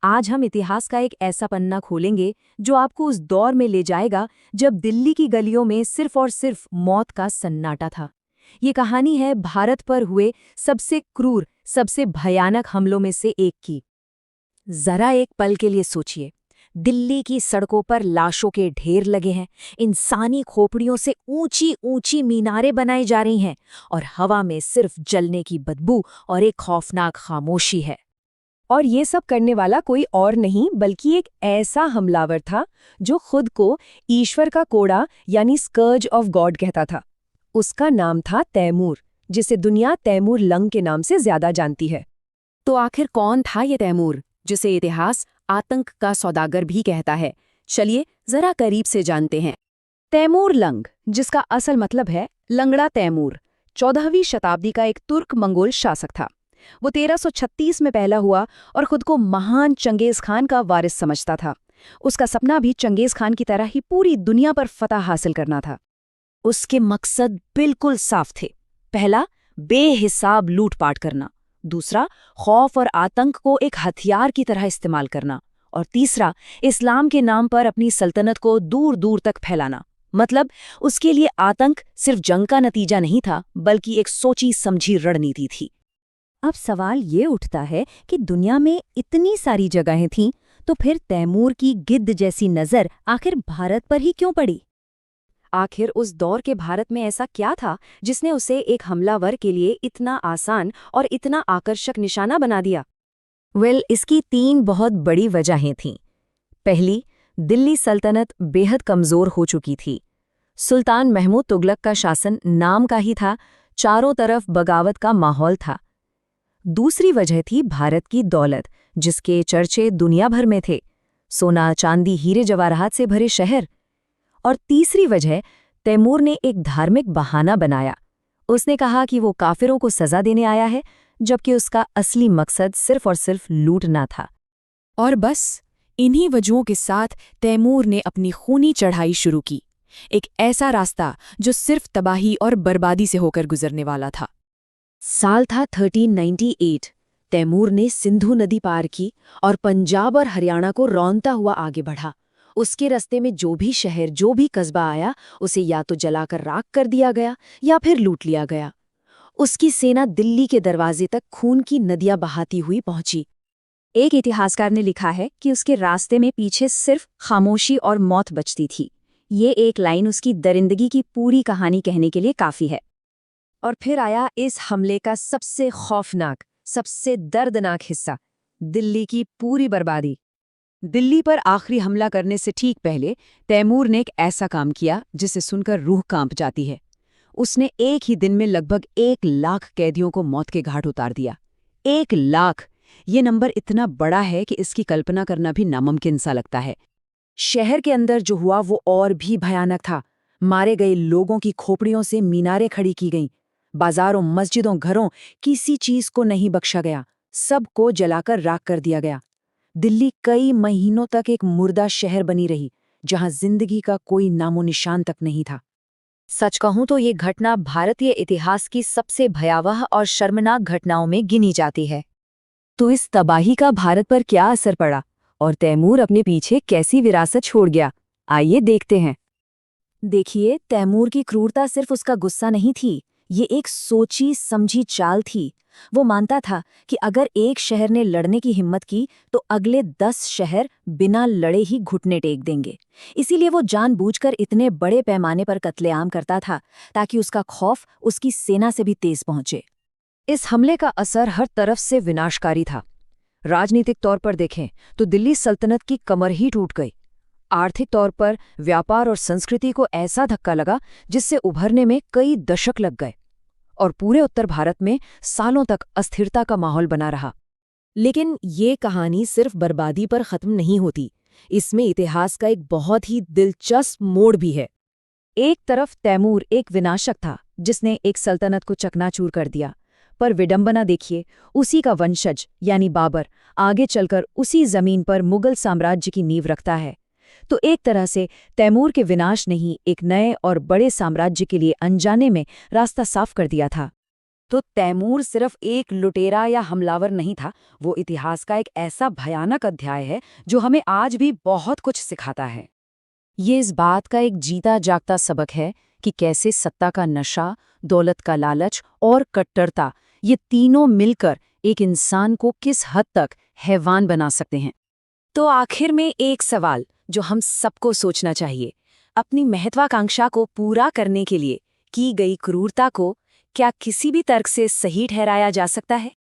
आज हम इतिहास का एक ऐसा पन्ना खोलेंगे जो आपको उस दौर में ले जाएगा जब दिल्ली की गलियों में सिर्फ और सिर्फ मौत का सन्नाटा था। ये कहानी है भारत पर हुए सबसे क्रूर, सबसे भयानक हमलों में से एक की। जरा एक पल के लिए सोचिए, दिल्ली की सड़कों पर लाशों के ढेर लगे हैं, इंसानी खोपड़ियों से ऊंची ऊंची मीनारें बनाई जा रही हैं और हवा में सिर्फ जलने की बदबू और एक खौफनाक खामोशी है। और ये सब करने वाला कोई और नहीं बल्कि एक ऐसा हमलावर था जो खुद को ईश्वर का कोड़ा यानी स्कर्ज ऑफ गॉड कहता था। उसका नाम था तैमूर, जिसे दुनिया तैमूर लंग के नाम से ज्यादा जानती है। तो आखिर कौन था ये तैमूर, जिसे इतिहास आतंक का सौदागर भी कहता है? चलिए जरा करीब से जानते हैं। तैमूर लंग, जिसका असल मतलब है लंगड़ा तैमूर, 14वीं शताब्दी का एक तुर्क मंगोल शासक था। वो 1336 में पहला हुआ और खुद को महान चंगेज खान का वारिस समझता था। उसका सपना भी चंगेज खान की तरह ही पूरी दुनिया पर फतह हासिल करना था। उसके मकसद बिल्कुल साफ थे। पहला, बेहिसाब लूटपाट करना। दूसरा, खौफ और आतंक को एक हथियार की तरह इस्तेमाल करना। और तीसरा, इस्लाम के नाम पर अपनी सल्तनत को दूर दूर तक फैलाना। मतलब उसके लिए आतंक सिर्फ जंग का नतीजा नहीं था, बल्कि एक सोची समझी रणनीति थी। अब सवाल ये उठता है कि दुनिया में इतनी सारी जगहें थीं, तो फिर तैमूर की गिद्ध जैसी नज़र आखिर भारत पर ही क्यों पड़ी? आखिर उस दौर के भारत में ऐसा क्या था जिसने उसे एक हमलावर के लिए इतना आसान और इतना आकर्षक निशाना बना दिया? इसकी 3 बहुत बड़ी वजहें थीं। पहली, दिल्ली सल्तनत बेहद कमज़ोर हो चुकी थी। सुल्तान महमूद तुगलक का शासन नाम का ही था, चारों तरफ बगावत का माहौल था। दूसरी वजह थी भारत की दौलत, जिसके चर्चे दुनिया भर में थे। सोना, चांदी, हीरे जवाहरात से भरे शहर। और तीसरी वजह, तैमूर ने एक धार्मिक बहाना बनाया। उसने कहा कि वो काफिरों को सजा देने आया है, जबकि उसका असली मकसद सिर्फ और सिर्फ लूटना था। और बस इन्हीं वजहों के साथ तैमूर ने अपनी खूनी चढ़ाई शुरू की। एक ऐसा रास्ता जो सिर्फ तबाही और बर्बादी से होकर गुजरने वाला था। साल था 1398। तैमूर ने सिंधु नदी पार की और पंजाब और हरियाणा को रौंदता हुआ आगे बढ़ा। उसके रास्ते में जो भी शहर, जो भी कस्बा आया, उसे या तो जलाकर राख कर दिया गया या फिर लूट लिया गया। उसकी सेना दिल्ली के दरवाजे तक खून की नदियां बहाती हुई पहुंची। एक इतिहासकार ने लिखा है कि उसके रास्ते में पीछे सिर्फ खामोशी और मौत बचती थी। ये एक लाइन उसकी दरिंदगी की पूरी कहानी कहने के लिए काफी है। और फिर आया इस हमले का सबसे खौफनाक, सबसे दर्दनाक हिस्सा, दिल्ली की पूरी बर्बादी। दिल्ली पर आखिरी हमला करने से ठीक पहले तैमूर ने एक ऐसा काम किया जिसे सुनकर रूह कांप जाती है। उसने एक ही दिन में लगभग 1 लाख कैदियों को मौत के घाट उतार दिया। 1 लाख! ये नंबर इतना बड़ा है कि इसकी कल्पना करना भी नामुमकिन सा लगता है। शहर के अंदर जो हुआ वो और भी भयानक था। मारे गए लोगों की खोपड़ियों से मीनारें खड़ी की गईं। बाजारों, मस्जिदों, घरों, किसी चीज को नहीं बख्शा गया। सबको जलाकर राख कर दिया गया। दिल्ली कई महीनों तक एक मुर्दा शहर बनी रही, जहां जिंदगी का कोई नामो निशान तक नहीं था। सच कहूं तो ये घटना भारतीय इतिहास की सबसे भयावह और शर्मनाक घटनाओं में गिनी जाती है। तो इस तबाही का भारत पर क्या असर पड़ा और तैमूर अपने पीछे कैसी विरासत छोड़ गया? आइए देखते हैं। देखिए, तैमूर की क्रूरता सिर्फ उसका गुस्सा नहीं थी, ये एक सोची समझी चाल थी। वो मानता था कि अगर एक शहर ने लड़ने की हिम्मत की तो अगले 10 शहर बिना लड़े ही घुटने टेक देंगे। इसीलिए वो जानबूझकर इतने बड़े पैमाने पर कत्लेआम करता था ताकि उसका खौफ उसकी सेना से भी तेज पहुंचे। इस हमले का असर हर तरफ से विनाशकारी था। राजनीतिक तौर पर देखें तो दिल्ली सल्तनत की कमर ही टूट गई। आर्थिक तौर पर व्यापार और संस्कृति को ऐसा धक्का लगा जिससे उभरने में कई दशक लग गए। और पूरे उत्तर भारत में सालों तक अस्थिरता का माहौल बना रहा। लेकिन ये कहानी सिर्फ बर्बादी पर खत्म नहीं होती। इसमें इतिहास का एक बहुत ही दिलचस्प मोड़ भी है। एक तरफ तैमूर एक विनाशक था जिसने एक सल्तनत को चकनाचूर कर दिया, पर विडंबना देखिए, उसी का वंशज यानी बाबर आगे चलकर उसी जमीन पर मुगल साम्राज्य की नींव रखता है। तो एक तरह से तैमूर के विनाश ने ही एक नए और बड़े साम्राज्य के लिए अनजाने में रास्ता साफ कर दिया था। तो तैमूर सिर्फ एक लुटेरा या हमलावर नहीं था, वो इतिहास का एक ऐसा भयानक अध्याय है जो हमें आज भी बहुत कुछ सिखाता है। ये इस बात का एक जीता जागता सबक है कि कैसे सत्ता का नशा, दौलत का लालच और कट्टरता, ये तीनों मिलकर एक इंसान को किस हद तक हैवान बना सकते हैं। तो आखिर में एक सवाल जो हम सबको सोचना चाहिए, अपनी महत्वाकांक्षा को पूरा करने के लिए की गई क्रूरता को क्या किसी भी तर्क से सही ठहराया जा सकता है?